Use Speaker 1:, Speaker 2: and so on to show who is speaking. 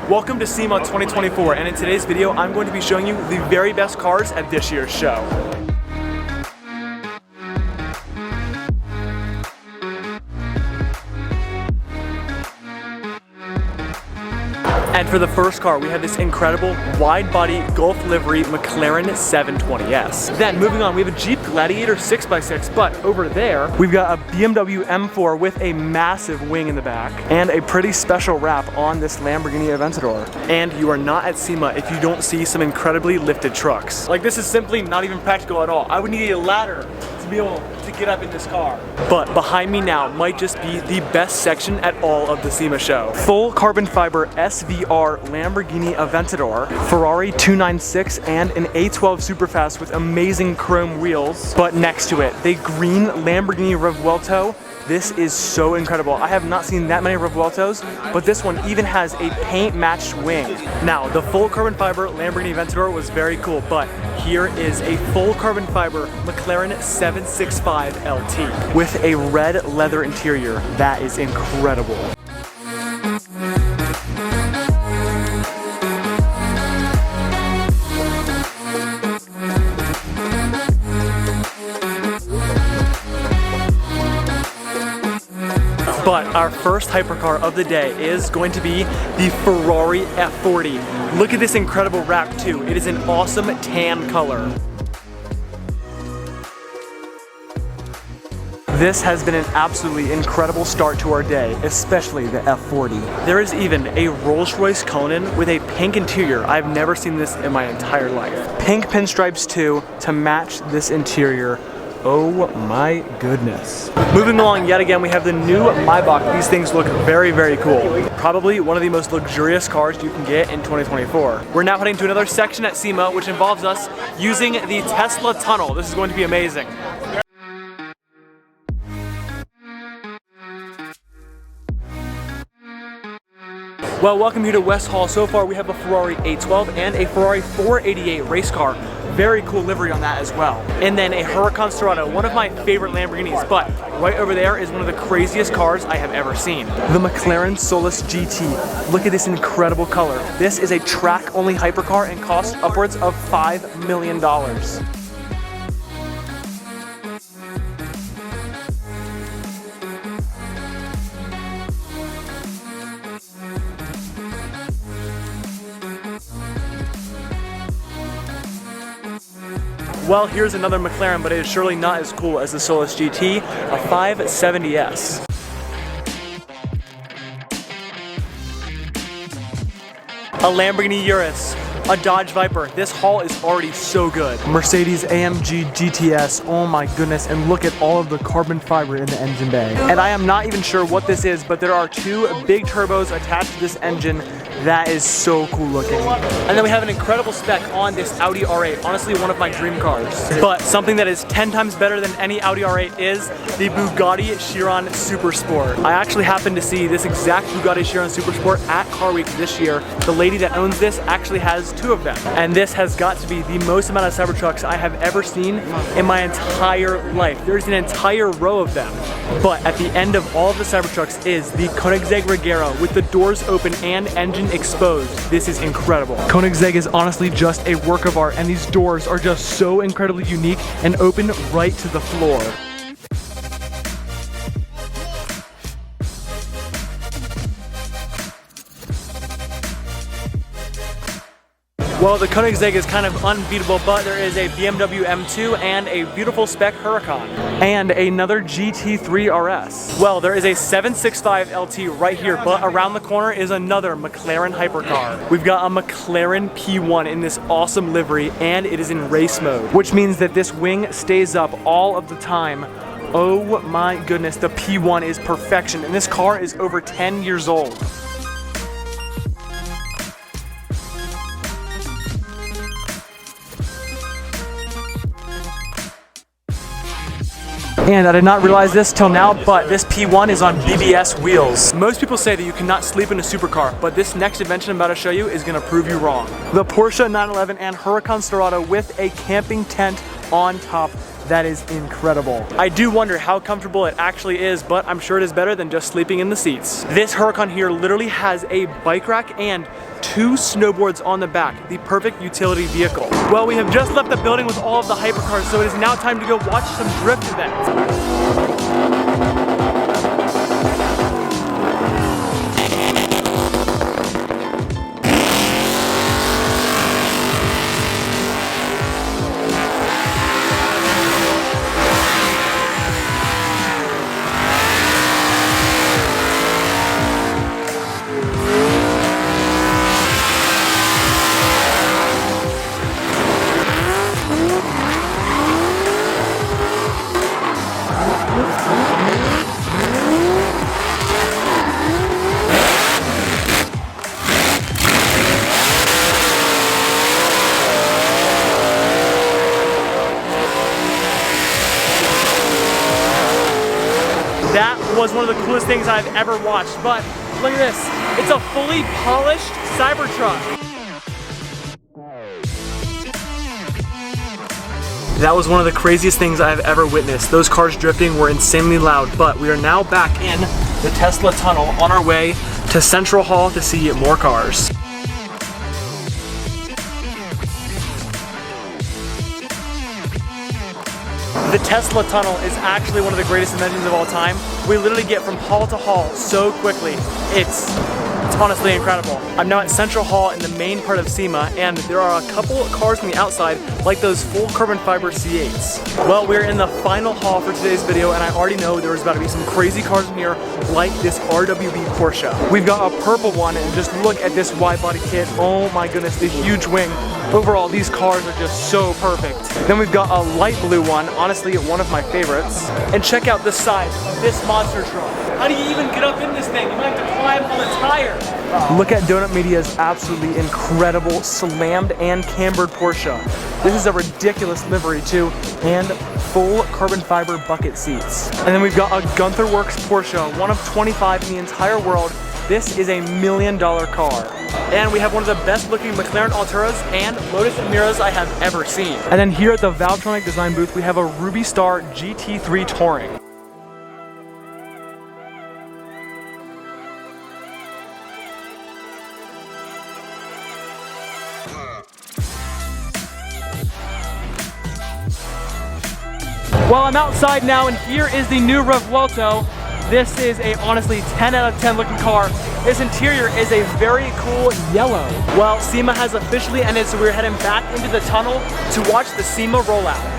Speaker 1: Welcome to SEMA 2024, and in today's video I'm going to be showing you the very best cars at this year's show. And for the first car, we have this incredible wide-body Gulf livery McLaren 720S. Then moving on, we have a Jeep Gladiator 6x6, but over there, we've got a BMW M4 with a massive wing in the back and a pretty special wrap on this Lamborghini Aventador. And you are not at SEMA if you don't see some incredibly lifted trucks. Like, this is simply not even practical at all. I would need a ladder to be able to get up in this car. But behind me now might just be the best section at all of the SEMA show. Full carbon fiber SVR Lamborghini Aventador, Ferrari 296, and an A12 Superfast with amazing chrome wheels. But next to it, the green Lamborghini Revuelto. This is so incredible. I have not seen that many Revueltos, but this one even has a paint-matched wing. Now, the full carbon fiber Lamborghini Aventador was very cool, but here is a full carbon fiber McLaren 765 LT with a red leather interior. That is incredible. But our first hypercar of the day is going to be the Ferrari F40. Look at this incredible wrap too. It is an awesome tan color. This has been an absolutely incredible start to our day, especially the F40. There is even a Rolls-Royce Cullinan with a pink interior. I've never seen this in my entire life. Pink pinstripes too to match this interior. Oh my goodness. Moving along yet again, we have the new Maybach. These things look very, very cool. Probably one of the most luxurious cars you can get in 2024. We're now heading to another section at SEMA, which involves us using the Tesla tunnel. This is going to be amazing. Well, welcome here to West Hall. So far we have a Ferrari 812 and a Ferrari 488 race car. Very cool livery on that as well. And then a Huracan Storado, one of my favorite Lamborghinis, but right over there is one of the craziest cars I have ever seen. The McLaren Solus GT. Look at this incredible color. This is a track-only hypercar and costs upwards of $5 million. Well, here's another McLaren, but it is surely not as cool as the Solus GT, a 570S. A Lamborghini Urus, a Dodge Viper. This haul is already so good. Mercedes AMG GTS, oh my goodness, and look at all of the carbon fiber in the engine bay. And I am not even sure what this is, but there are two big turbos attached to this engine. That is so cool looking. And then we have an incredible spec on this Audi R8, honestly one of my dream cars. But something that is 10 times better than any Audi R8 is the Bugatti Chiron Super Sport. I actually happened to see this exact Bugatti Chiron Super Sport at Car Week this year. The lady that owns this actually has two of them. And this has got to be the most amount of Cybertrucks I have ever seen in my entire life. There's an entire row of them. But at the end of all of the Cybertrucks is the Koenigsegg Regera with the doors open and engine exposed. This is incredible. Koenigsegg is honestly just a work of art, and these doors are just so incredibly unique and open right to the floor. Well, the Koenigsegg is kind of unbeatable, but there is a BMW M2 and a beautiful spec Huracan. And another GT3 RS. Well, there is a 765 LT right here, but around the corner is another McLaren hypercar. We've got a McLaren P1 in this awesome livery, and it is in race mode, which means that this wing stays up all of the time. Oh my goodness, the P1 is perfection, and this car is over 10 years old. And I did not realize this till now, but this P1 is on BBS wheels. Most people say that you cannot sleep in a supercar, but this next invention I'm about to show you is gonna prove you wrong. The Porsche 911 and Huracan Storado with a camping tent on top. That is incredible. I do wonder how comfortable it actually is, but I'm sure it is better than just sleeping in the seats. This Huracan here literally has a bike rack and 2 snowboards on the back, the perfect utility vehicle. Well, we have just left the building with all of the hypercars, so it is now time to go watch some drift events. That was one of the coolest things I've ever watched, but look at this. It's a fully polished Cybertruck. That was one of the craziest things I've ever witnessed. Those cars drifting were insanely loud, but we are now back in the Tesla tunnel on our way to Central Hall to see more cars. The Tesla tunnel is actually one of the greatest inventions of all time. We literally get from hall to hall so quickly. It's honestly incredible. I'm now at Central Hall in the main part of SEMA, and there are a couple cars on the outside, like those full carbon fiber C8s. Well, we're in the final hall for today's video, and I already know there's about to be some crazy cars in here, like this RWB Porsche. We've got a purple one, and just look at this wide body kit. Oh my goodness, the huge wing. Overall, these cars are just so perfect. Then we've got a light blue one, honestly one of my favorites. And check out the size of this monster truck. How do you even get up in this thing? You might have to climb on the tire. Look at Donut Media's absolutely incredible slammed and cambered Porsche. This is a ridiculous livery too, and full carbon fiber bucket seats. And then we've got a Gunther Works Porsche, one of 25 in the entire world. This is $1 million car. And we have one of the best looking McLaren Alturas and Lotus Emiras I have ever seen. And then here at the Valvetronic design booth, we have a Ruby Star GT3 Touring. Well, I'm outside now, and here is the new Revuelto. This is a honestly 10 out of 10 looking car. This interior is a very cool yellow. Well, SEMA has officially ended, so we're heading back into the tunnel to watch the SEMA rollout.